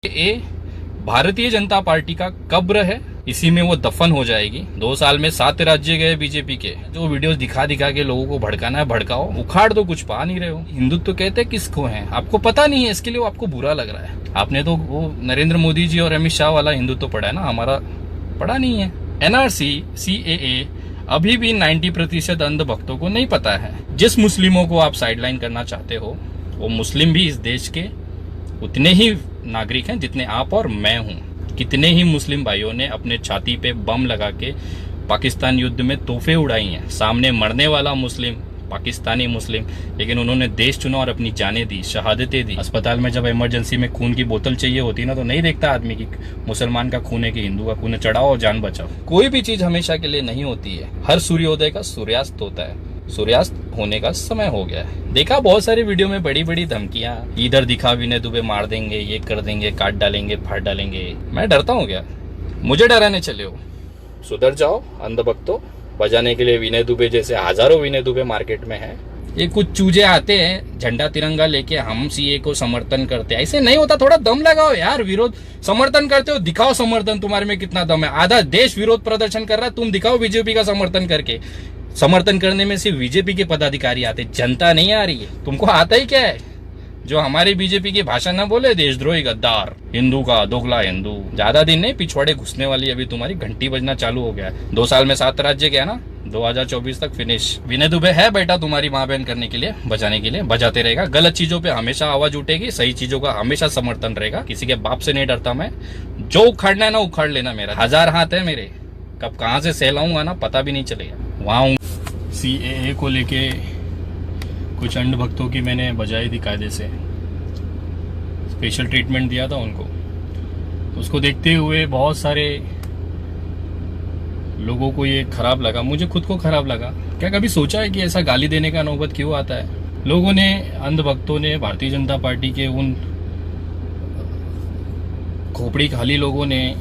ये भारतीय जनता पार्टी का कब्र है, इसी में वो दफन हो जाएगी। 2 साल में 7 राज्य गए बीजेपी के। जो वीडियोस दिखा दिखा के लोगों को भड़काना है भड़काओ, उखाड़ दो, कुछ पा नहीं रहे हो। हिंदुत्व कहते किसको है आपको पता नहीं है, इसके लिए वो आपको बुरा लग रहा है। आपने तो वो नरेंद्र मोदी जी और अमित शाह वाला हिंदुत्व पढ़ा है ना, हमारा पढ़ा नहीं है। एनआरसी, सीएए अभी भी 90% अंधभक्तों को नहीं पता है। जिस मुस्लिमों को आप साइडलाइन करना चाहते हो, वो मुस्लिम भी इस देश के उतने ही नागरिक हैं जितने आप और मैं हूं। कितने ही मुस्लिम भाइयों ने अपने छाती पे बम लगा के पाकिस्तान युद्ध में तोहफे उड़ाई हैं। सामने मरने वाला मुस्लिम, पाकिस्तानी मुस्लिम, लेकिन उन्होंने देश चुना और अपनी जानें दी, शहादतें दी। अस्पताल में जब इमरजेंसी में खून की बोतल चाहिए होती है ना, तो नहीं देखता आदमी की मुसलमान का खून है कि हिंदू का खून है, चढ़ाओ और जान बचाओ। कोई भी चीज हमेशा के लिए नहीं होती है। हर सूर्योदय का सूर्यास्त होता है। सूर्यास्त होने का समय हो गया है। देखा बहुत सारे वीडियो में बड़ी बड़ी धमकियां, इधर दिखा विनय दुबे मार देंगे, ये कर देंगे, काट डालेंगे, फाड़ डालेंगे। मैं डरता हूँ क्या? मुझे डराने चले हो? सुधर जाओ अंधभक्तों। बजाने के लिए विनय दुबे जैसे हजारों विनय दुबे मार्केट में है। ये कुछ चूजे आते हैं झंडा तिरंगा लेके, हम सीए को समर्थन करते हैं। ऐसे नहीं होता, थोड़ा दम लगाओ यार। विरोध समर्थन करते हो, दिखाओ समर्थन, तुम्हारे में कितना दम है। आधा देश विरोध प्रदर्शन कर रहा है, तुम दिखाओ बीजेपी का समर्थन करके। समर्थन करने में सिर्फ बीजेपी के पदाधिकारी आते, जनता नहीं आ रही है। तुमको आता ही क्या है? जो हमारे बीजेपी की भाषा ना बोले, देशद्रोही, गद्दार, हिंदू का दोगला हिंदू। ज्यादा दिन नहीं, पिछवाड़े घुसने वाली अभी तुम्हारी घंटी बजना चालू हो गया है। 2 साल में 7 राज्य गया ना, 2024 तक फिनिश। विनय दुबे है बेटा तुम्हारी माँ बहन करने के लिए, बचाने के लिए, बजाते रहेगा। गलत चीजों पे हमेशा आवाज उठेगी, सही चीजों का हमेशा समर्थन रहेगा। किसी के बाप से नहीं डरता मैं। जो उखाड़ना है ना उखाड़ लेना, मेरा 1000 हाथ है मेरे। कब कहाँ से सहलाऊंगा ना पता भी नहीं चलेगा। वहां सीएए को लेके कुछ अंध भक्तों की मैंने बजाई दी, कायदे से स्पेशल ट्रीटमेंट दिया था उनको। उसको देखते हुए बहुत सारे लोगों को ये खराब लगा, मुझे खुद को खराब लगा। क्या कभी सोचा है कि ऐसा गाली देने का नौबत क्यों आता है? लोगों ने, अंध भक्तों ने, भारतीय जनता पार्टी के उन खोपड़ी खाली लोगों ने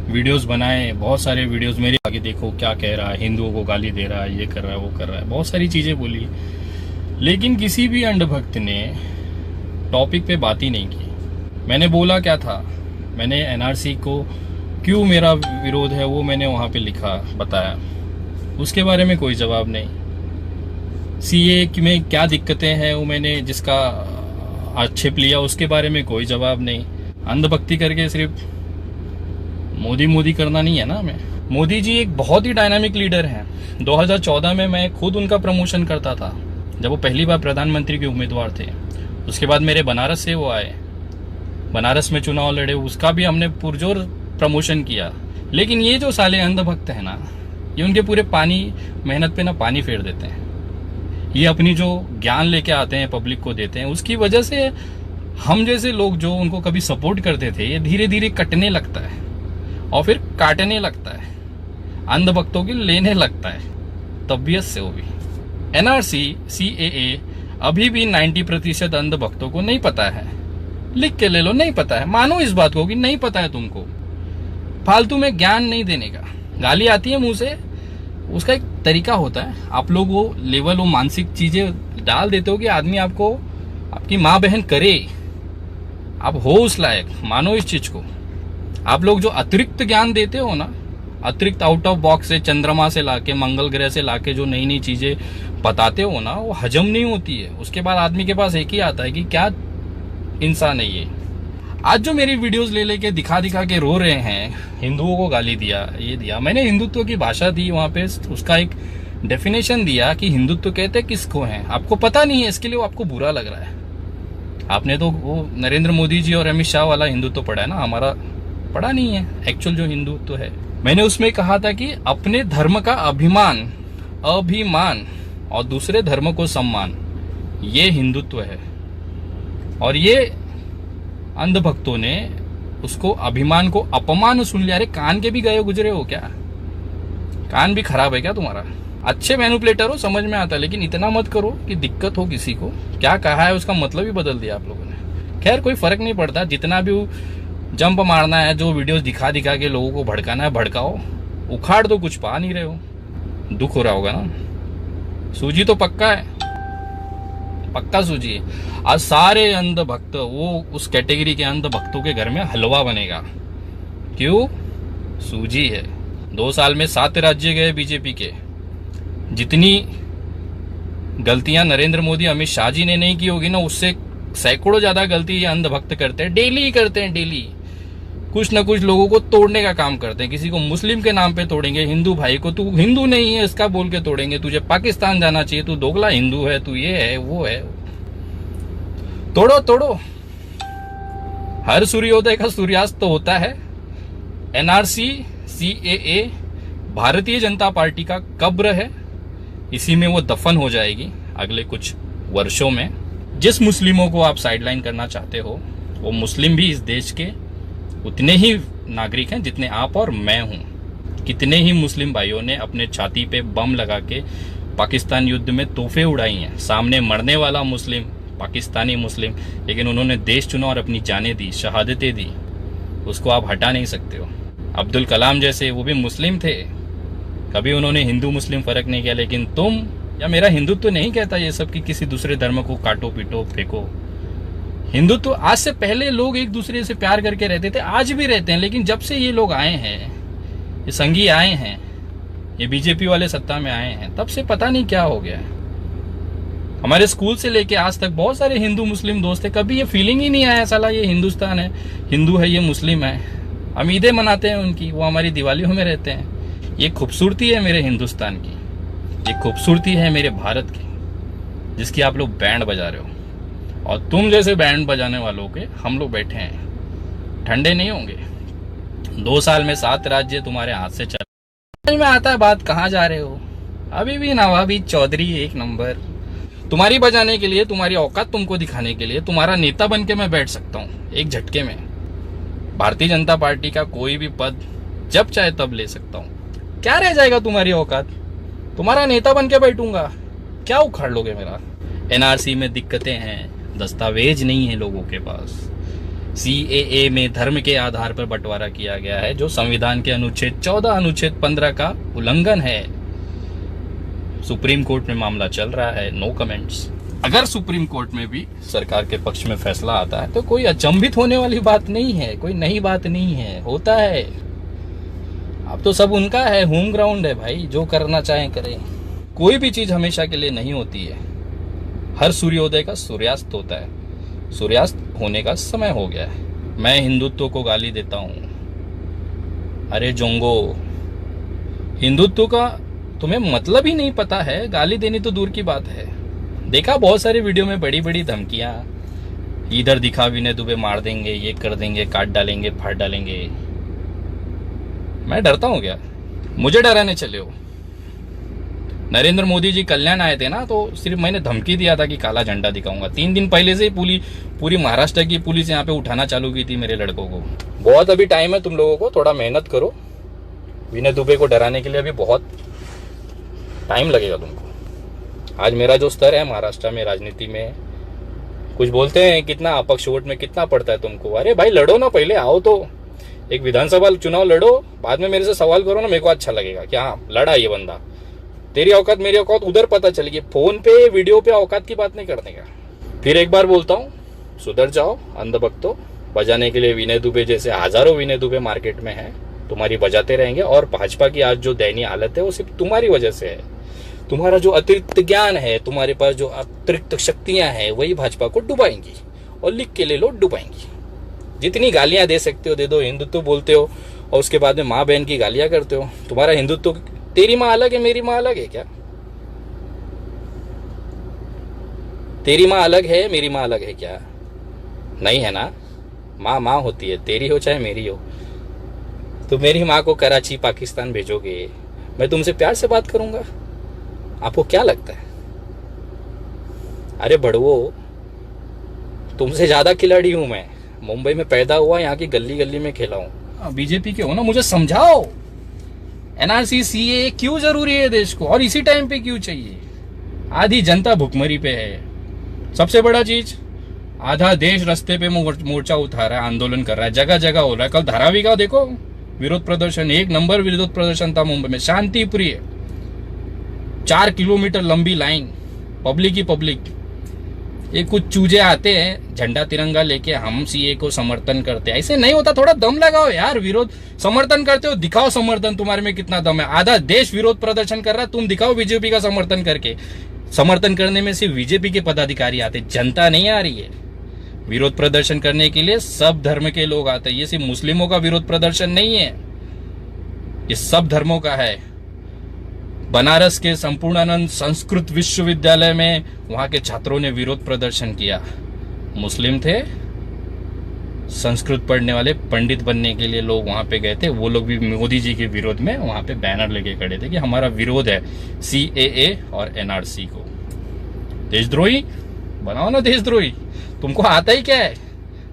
वीडियोस बनाए, बहुत सारे वीडियोस मेरे आगे, देखो क्या कह रहा है, हिंदुओं को गाली दे रहा है, ये कर रहा है, वो कर रहा है, बहुत सारी चीजें बोली। लेकिन किसी भी अंध भक्त ने टॉपिक पे बात ही नहीं की। मैंने बोला क्या था, मैंने एनआरसी को क्यों मेरा विरोध है वो मैंने वहां पे लिखा, बताया। उसके बारे में कोई जवाब नहीं। सीए में क्या दिक्कतें हैं वो मैंने जिसका आक्षेप लिया, उसके बारे में कोई जवाब नहीं। अंधभक्ति करके सिर्फ मोदी मोदी करना नहीं है ना हमें। मोदी जी एक बहुत ही डायनामिक लीडर हैं। 2014 में मैं खुद उनका प्रमोशन करता था, जब वो पहली बार प्रधानमंत्री के उम्मीदवार थे। उसके बाद मेरे बनारस से वो आए, बनारस में चुनाव लड़े, उसका भी हमने पुरजोर प्रमोशन किया। लेकिन ये जो साले अंधभक्त है ना, ये उनके पूरे मेहनत पे ना पानी फेर देते हैं। ये अपनी जो ज्ञान लेके आते हैं पब्लिक को देते हैं, उसकी वजह से हम जैसे लोग जो उनको कभी सपोर्ट करते थे, ये धीरे धीरे कटने लगता है और फिर काटने लगता है, अंधभक्तों की लेने लगता है तबीयत से। वो भी एनआरसी, सीएए अभी भी 90% अंधभक्तों को नहीं पता है। लिख के ले लो, नहीं पता है, मानो इस बात को कि नहीं पता है तुमको। फालतू में ज्ञान नहीं देने का। गाली आती है मुंह से, उसका एक तरीका होता है। आप लोग वो लेवल, वो मानसिक चीजें डाल देते हो कि आदमी आपको, आपकी माँ बहन करे, आप हो उस लायक, मानो इस चीज को। आप लोग जो अतिरिक्त ज्ञान देते हो ना, अतिरिक्त आउट ऑफ बॉक्स से, चंद्रमा से लाके, मंगल ग्रह से लाके जो नई नई चीजें बताते हो ना, वो हजम नहीं होती है। उसके बाद आदमी के पास एक ही आता है कि क्या इंसान है ये। आज जो मेरी वीडियोस ले लेके दिखा दिखा के रो रहे हैं, हिंदुओं को गाली दिया, ये दिया, मैंने हिंदुत्व की भाषा दी, वहां पे उसका एक डेफिनेशन दिया कि हिंदुत्व कहते किसको है आपको पता नहीं है, इसके लिए वो आपको बुरा लग रहा है। आपने तो वो नरेंद्र मोदी जी और अमित शाह वाला हिंदुत्व पढ़ा है ना, हमारा पढ़ा नहीं है। एक्चुअल जो हिंदुत्व है, मैंने उसमें कहा था कि अपने धर्म का अभिमान और दूसरे धर्म को सम्मान, ये हिंदुत्व है। और ये अंधभक्तों ने उसको, अभिमान को अपमान सुन लिया। अरे कान के भी गए गुजरे हो क्या? कान भी खराब है क्या तुम्हारा? अच्छे मैनिपुलेटर हो, समझ में आता है, लेकिन इतना मत करो कि दिक्कत हो किसी को। क्या कहा है उसका मतलब ही बदल दिया आप लोगों ने। खैर कोई फर्क नहीं पड़ता, जितना भी जंप मारना है, जो वीडियोस दिखा दिखा के लोगों को भड़काना है भड़काओ, उखाड़ दो, कुछ पा नहीं रहे हो। दुख हो रहा होगा ना, सूजी तो पक्का है, पक्का सूझी। आज सारे अंध भक्त, वो उस कैटेगरी के अंध भक्तों के घर में हलवा बनेगा। क्यों? सूझी है। 2 साल में 7 राज्य गए बीजेपी के। जितनी गलतियां नरेंद्र मोदी अमित शाह जी ने नहीं की होगी ना, उससे सैकड़ों ज्यादा गलती ये अंध भक्त करते हैं, डेली करते हैं। डेली कुछ ना कुछ लोगों को तोड़ने का काम करते हैं। किसी को मुस्लिम के नाम पे तोड़ेंगे, हिंदू भाई को तू हिंदू नहीं है इसका बोल के तोड़ेंगे, तुझे पाकिस्तान जाना चाहिए, तू दोगला हिंदू है, तू ये है वो है। तोड़ो तोड़ो। हर सूर्योदय का सूर्यास्त तो होता है। NRC CAA Bharatiya Janata party का कब्र है, इसी में वो दफन हो जाएगी अगले कुछ वर्षों में। जिस मुस्लिमों को आप साइडलाइन करना चाहते हो, वो मुस्लिम भी इस देश के उतने ही नागरिक हैं जितने आप और मैं हूं। कितने ही मुस्लिम भाइयों ने अपने छाती पे बम लगा के पाकिस्तान युद्ध में तोहफे उड़ाई हैं। सामने मरने वाला मुस्लिम, पाकिस्तानी मुस्लिम, लेकिन उन्होंने देश चुना और अपनी जानें दी, शहादतें दी। उसको आप हटा नहीं सकते हो। अब्दुल कलाम जैसे, वो भी मुस्लिम थे, कभी उन्होंने हिंदू मुस्लिम फर्क नहीं किया। लेकिन तुम या मेरा हिंदुत्व तो नहीं कहता ये सब कि किसी दूसरे धर्म को काटो पीटो फेंको। हिंदुत्व, आज से पहले लोग एक दूसरे से प्यार करके रहते थे, आज भी रहते हैं। लेकिन जब से ये लोग आए हैं, ये संघी आए हैं, ये बीजेपी वाले सत्ता में आए हैं, तब से पता नहीं क्या हो गया है। हमारे स्कूल से लेके आज तक बहुत सारे हिंदू मुस्लिम दोस्त थे, कभी ये फीलिंग ही नहीं आया साला ये हिंदुस्तान है, हिंदू है, ये मुस्लिम है। हम ईदें मनाते हैं उनकी, वो हमारी दिवालियों में रहते हैं। ये खूबसूरती है मेरे हिंदुस्तान की, ये खूबसूरती है मेरे भारत की, जिसकी आप लोग बैंड बजा रहे हो। और तुम जैसे बैंड बजाने वालों के हम लोग बैठे हैं, ठंडे नहीं होंगे। 2 साल में 7 राज्य तुम्हारे हाथ से चल। समझ में आता है बात, कहाँ जा रहे हो? अभी भी नवाबी चौधरी एक नंबर। तुम्हारी बजाने के लिए, तुम्हारी औकात तुमको दिखाने के लिए तुम्हारा नेता बन के मैं बैठ सकता हूँ एक झटके में। भारतीय जनता पार्टी का कोई भी पद जब चाहे तब ले सकता हूँ। क्या रह जाएगा तुम्हारी औकात? तुम्हारा नेता बन के बैठूंगा, क्या उखाड़ लोगे मेरा? एनआरसी में दिक्कतें हैं, दस्तावेज नहीं है लोगों के पास। सीएए में धर्म के आधार पर बंटवारा किया गया है, जो संविधान के अनुच्छेद 14, अनुच्छेद 15 का उल्लंघन है। सुप्रीम कोर्ट में मामला चल रहा है, नो कमेंट्स। अगर सुप्रीम कोर्ट में भी सरकार के पक्ष में फैसला आता है तो कोई अचंभित होने वाली बात नहीं है, कोई नई बात नहीं है, होता है। अब तो सब उनका है, होम ग्राउंड है भाई, जो करना चाहें करें। कोई भी चीज हमेशा के लिए नहीं होती है। हर सूर्योदय का सूर्यास्त होता है। सूर्यास्त होने का समय हो गया है। मैं हिंदुत्व को गाली देता हूं। अरे जोंगो, हिंदुत्व का तुम्हें मतलब ही नहीं पता है, गाली देनी तो दूर की बात है। देखा बहुत सारी वीडियो में बड़ी बड़ी धमकियां, इधर दिखा विनय दुबे मार देंगे, ये कर देंगे, काट डालेंगे, फाड़ डालेंगे। मैं डरता हूं क्या? मुझे डराने चले हो? नरेंद्र मोदी जी कल्याण आए थे ना, तो सिर्फ मैंने धमकी दिया था कि काला झंडा दिखाऊंगा। 3 दिन पहले से ही पूरी महाराष्ट्र की पुलिस यहाँ पे उठाना चालू की थी मेरे लड़कों को। बहुत अभी टाइम है तुम लोगों को, थोड़ा मेहनत करो। विनय दुबे को डराने के लिए अभी बहुत टाइम लगेगा तुमको। आज मेरा जो स्तर है महाराष्ट्र में राजनीति में, कुछ बोलते हैं कितना अपक्ष वोट में कितना पड़ता है तुमको। अरे भाई लड़ो ना, पहले आओ तो एक विधानसभा चुनाव लड़ो, बाद में मेरे से सवाल करो ना, मेरे को अच्छा लगेगा कि हाँ लड़ा ये बंदा। तेरी औकात मेरी औकात उधर पता चलेगी, फोन पे वीडियो पे औकात की बात नहीं करने का। फिर एक बार बोलता हूँ, सुधर जाओ अंधभक्तों। बजाने के लिए विनय दुबे जैसे हजारों विनय दुबे मार्केट में है, तुम्हारी बजाते रहेंगे। और भाजपा की आज जो दयनीय हालत है वो सिर्फ तुम्हारी वजह से है। तुम्हारा जो अतिरिक्त ज्ञान है, तुम्हारे पास जो अतिरिक्त शक्तियां हैं, वही भाजपा को डुबाएंगी। और लिख के ले लो, डुबाएंगी। जितनी गालियां दे सकते हो दे दो। हिंदुत्व बोलते हो और उसके बाद में माँ बहन की गालियां करते हो। तुम्हारा हिंदुत्व, तेरी माँ अलग है मेरी माँ अलग है क्या? तेरी माँ अलग है मेरी माँ अलग है क्या? नहीं है ना। माँ माँ होती है, तेरी हो चाहे मेरी हो। तो मेरी माँ को कराची पाकिस्तान भेजोगे, मैं तुमसे प्यार से बात करूंगा? आपको क्या लगता है? अरे बड़वो, तुमसे ज्यादा खिलाड़ी हूं मैं। मुंबई में पैदा हुआ, यहाँ की गली गली में खेला हूं। बीजेपी के हो ना, मुझे समझाओ एनआरसी सीए क्यों जरूरी है देश को, और इसी टाइम पे क्यों चाहिए? आधी जनता भुखमरी पे है। सबसे बड़ा चीज, आधा देश रास्ते पे मोर्चा उठा रहा है, आंदोलन कर रहा है, जगह जगह हो रहा है। कल धारावी का देखो विरोध प्रदर्शन, 1 नंबर विरोध प्रदर्शन था मुंबई में, शांतिप्रिय। 4 किलोमीटर लंबी लाइन, पब्लिक ही पब्लिक। ये कुछ चूजे आते हैं झंडा तिरंगा लेके, हम सीए को समर्थन करते हैं। ऐसे नहीं होता, थोड़ा दम लगाओ यार। विरोध समर्थन करते हो, दिखाओ समर्थन, तुम्हारे में कितना दम है। आधा देश विरोध प्रदर्शन कर रहा है, तुम दिखाओ बीजेपी का समर्थन करके। समर्थन करने में सिर्फ बीजेपी के पदाधिकारी आते, जनता नहीं आ रही है। विरोध प्रदर्शन करने के लिए सब धर्म के लोग आते हैं। ये सिर्फ मुस्लिमों का विरोध प्रदर्शन नहीं है, ये सब धर्मों का है। बनारस के संपूर्णानंद संस्कृत विश्वविद्यालय में वहां के छात्रों ने विरोध प्रदर्शन किया। मुस्लिम थे, संस्कृत पढ़ने वाले पंडित बनने के लिए लोग वहां पे गए थे। वो लोग भी मोदी जी के विरोध में वहां पे बैनर लेके खड़े थे कि हमारा विरोध है सीएए और एनआरसी को। देशद्रोही बनाओ ना, देशद्रोही। तुमको आता ही क्या है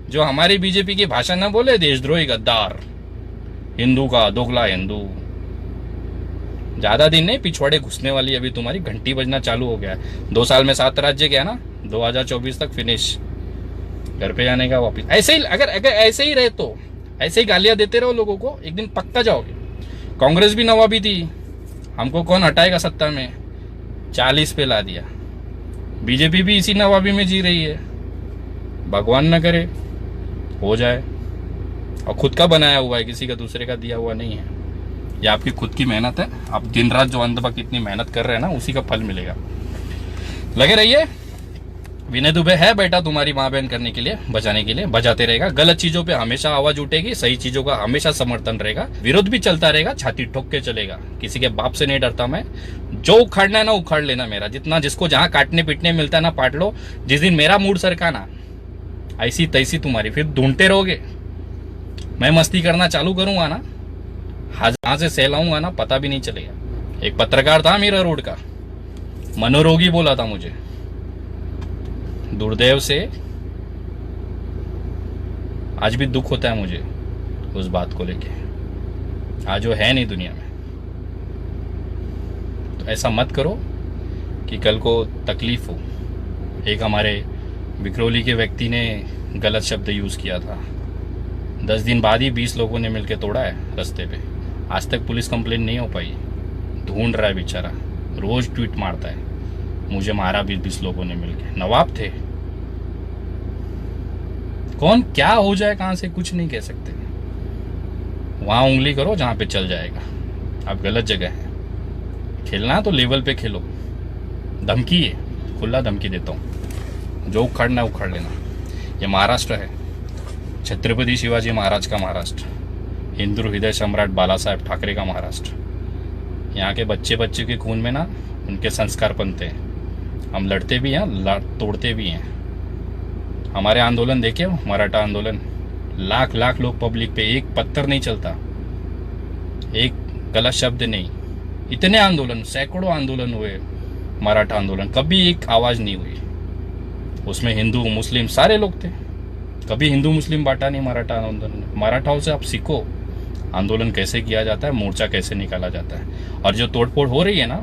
जो हमारी बीजेपी की भाषा ना बोले? देशद्रोही, गद्दार, हिंदू का दोगला हिंदू। ज्यादा दिन नहीं, पिछवाड़े घुसने वाली अभी तुम्हारी घंटी बजना चालू हो गया है। 2 साल में 7 राज्य गया ना, 2024 तक फिनिश, घर पे जाने का वापिस। ऐसे ही अगर ऐसे ही रहे तो ऐसे ही गालियां देते रहो लोगों को, एक दिन पक्का जाओगे। कांग्रेस भी नवाबी थी, हमको कौन हटाएगा सत्ता में, 40 पे ला दिया। बीजेपी भी इसी नवाबी में जी रही है। भगवान न करे हो जाए। और खुद का बनाया हुआ है, किसी का दूसरे का दिया हुआ नहीं है। ये आपकी खुद की मेहनत है। आप दिन रात जो अंत तक इतनी मेहनत कर रहे हैं ना, उसी का फल मिलेगा। लगे रहिए। विनय दुबे है बेटा तुम्हारी माँ बहन करने के लिए, बचाने के लिए, बजाते रहेगा। गलत चीजों पे हमेशा आवाज उठेगी, सही चीजों का हमेशा समर्थन रहेगा। विरोध भी चलता रहेगा, छाती ठोक के चलेगा। किसी के बाप से नहीं डरता मैं। जो उखाड़ना है ना उखाड़ लेना मेरा, जितना जिसको जहां काटने पीटने मिलता है ना पाट लो। जिस दिन मेरा मूड सरका ना, ऐसी तैसी तुम्हारी फिर ढूंढते रहोगे। मैं मस्ती करना चालू करूंगा ना, जहां से सहलाऊंगा ना, पता भी नहीं चलेगा। एक पत्रकार था मीरा रोड का, मनोरोगी बोला था मुझे। दुर्दैव से आज भी दुख होता है मुझे उस बात को लेके। आज वो है नहीं दुनिया में। तो ऐसा मत करो कि कल को तकलीफ हो। एक हमारे विक्रोली के व्यक्ति ने गलत शब्द यूज किया था, 10 दिन बाद ही 20 लोगों ने मिलकर तोड़ा है रास्ते पे। आज तक पुलिस कंप्लेन नहीं हो पाई। ढूंढ रहा है बेचारा, रोज ट्वीट मारता है, मुझे मारा 20 लोगों ने मिलकर। नवाब थे। कौन क्या हो जाए कहां से कुछ नहीं कह सकते। वहां उंगली करो जहां पे चल जाएगा। आप गलत जगह है। खेलना तो लेवल पे खेलो। धमकी है, खुला धमकी देता हूं, जो उखाड़ना है उखाड़ लेना। ये महाराष्ट्र है, छत्रपति शिवाजी महाराज का महाराष्ट्र, हिंदू हृदय सम्राट बाला साहेब ठाकरे का महाराष्ट्र। यहाँ के बच्चे बच्चे के खून में ना उनके संस्कार बनते हैं। हम लड़ते भी हैं, तोड़ते भी हैं। हमारे आंदोलन देखे हो, मराठा आंदोलन, लाख लाख लोग पब्लिक पे, एक पत्थर नहीं चलता, एक गलत शब्द नहीं। इतने आंदोलन, सैकड़ों आंदोलन हुए। मराठा आंदोलन, कभी एक आवाज नहीं हुई। उसमें हिंदू मुस्लिम सारे लोग थे। कभी हिंदू मुस्लिम बांटा नहीं मराठा आंदोलन। मराठाओं से आप सीखो आंदोलन कैसे किया जाता है, मोर्चा कैसे निकाला जाता है। और जो तोड़फोड़ हो रही है ना,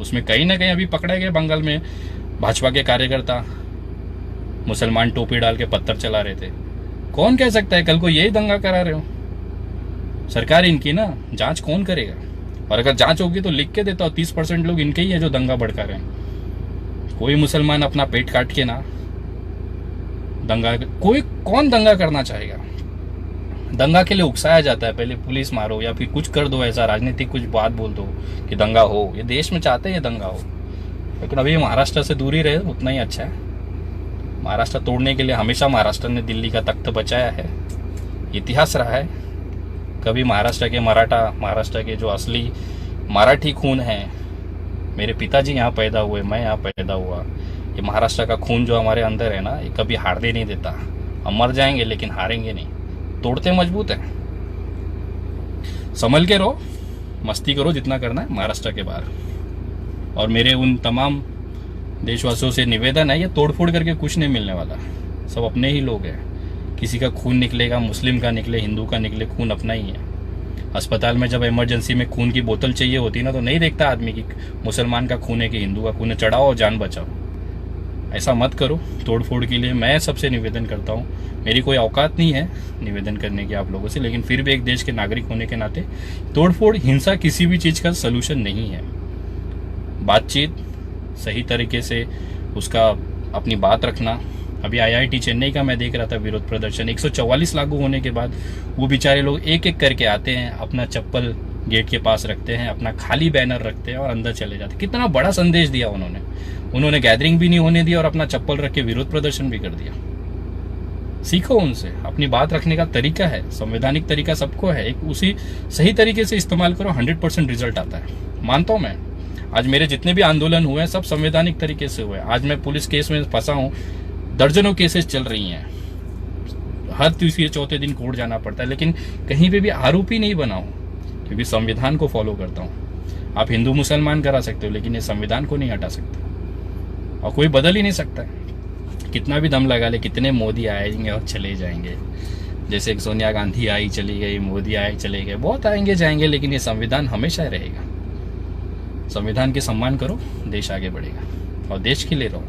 उसमें कहीं ना कहीं अभी पकड़े गए बंगाल में भाजपा के कार्यकर्ता, मुसलमान टोपी डाल के पत्थर चला रहे थे। कौन कह सकता है कल को यही दंगा करा रहे हो? सरकार इनकी ना, जांच कौन करेगा? और अगर जांच होगी तो लिख के देता हूं 30% लोग इनके ही है जो दंगा भड़का रहे हैं। कोई मुसलमान अपना पेट काट के ना दंगा, कौन दंगा करना चाहेगा? दंगा के लिए उकसाया जाता है, पहले पुलिस मारो या फिर कुछ कर दो, ऐसा राजनीतिक कुछ बात बोल दो कि दंगा हो। ये देश में चाहते हैं ये दंगा हो, लेकिन अभी महाराष्ट्र से दूरी रहे उतना ही अच्छा है। महाराष्ट्र तोड़ने के लिए हमेशा महाराष्ट्र ने दिल्ली का तख्त बचाया है, इतिहास रहा है। कभी महाराष्ट्र के मराठा, महाराष्ट्र के जो असली मराठी खून है, मेरे पिताजी यहाँ पैदा हुए, मैं यहाँ पैदा हुआ, ये महाराष्ट्र का खून जो हमारे अंदर है ना, ये कभी हारने नहीं देता। हम मर जाएंगे लेकिन हारेंगे नहीं, तोड़ते मजबूत है। संभल के रहो, मस्ती करो जितना करना है महाराष्ट्र के बाहर। और मेरे उन तमाम देशवासियों से निवेदन है, ये तोड़फोड़ करके कुछ नहीं मिलने वाला। सब अपने ही लोग हैं। किसी का खून निकलेगा, मुस्लिम का निकले, हिंदू का निकले, खून अपना ही है। अस्पताल में जब इमरजेंसी में खून की बोतल चाहिए होती ना, तो नहीं देखता आदमी की मुसलमान का खून है कि हिंदू का खून है, चढ़ाओ और जान बचाओ। ऐसा मत करो तोड़फोड़ के लिए। मैं सबसे निवेदन करता हूँ, मेरी कोई औकात नहीं है निवेदन करने की आप लोगों से, लेकिन फिर भी एक देश के नागरिक होने के नाते तोड़फोड़, हिंसा किसी भी चीज़ का सलूशन नहीं है। बातचीत सही तरीके से उसका अपनी बात रखना। अभी IIT चेन्नई का मैं देख रहा था विरोध प्रदर्शन, 144 लागू होने के बाद वो बेचारे लोग एक एक करके आते हैं, अपना चप्पल गेट के पास रखते हैं, अपना खाली बैनर रखते हैं और अंदर चले जाते हैं। कितना बड़ा संदेश दिया उन्होंने गैदरिंग भी नहीं होने दी और अपना चप्पल रख के विरोध प्रदर्शन भी कर दिया। सीखो उनसे, अपनी बात रखने का तरीका है, संवैधानिक तरीका सबको है, एक उसी सही तरीके से इस्तेमाल करो, 100% रिजल्ट आता है, मानता हूं मैं। आज मेरे जितने भी आंदोलन हुए हैं सब संवैधानिक तरीके से हुए। आज मैं पुलिस केस में फंसा हूं, दर्जनों केसेस चल रही हैं, हर तीसरे चौथे दिन कोर्ट जाना पड़ता है, लेकिन कहीं पे भी आरोपी नहीं बना हूं, क्योंकि संविधान को फॉलो करता हूं। आप हिंदू मुसलमान करा सकते हो, लेकिन ये संविधान को नहीं हटा सकते और कोई बदल ही नहीं सकता है। कितना भी दम लगा ले, कितने मोदी आएंगे और चले जाएंगे, जैसे सोनिया गांधी आई चली गई, मोदी आए चले गए, बहुत आएंगे जाएंगे, लेकिन ये संविधान हमेशा रहेगा। संविधान के सम्मान करो, देश आगे बढ़ेगा और देश के लिए रहो।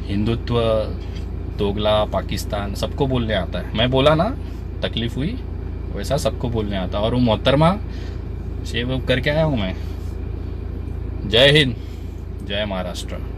हिंदुत्व, दोगला, पाकिस्तान सबको बोलने आता है। मैं बोला ना, तकलीफ हुई, वैसा सबको बोलने आता। और वो मोहतरमा सेव करके आया हूं मैं। जय हिंद, जय महाराष्ट्र।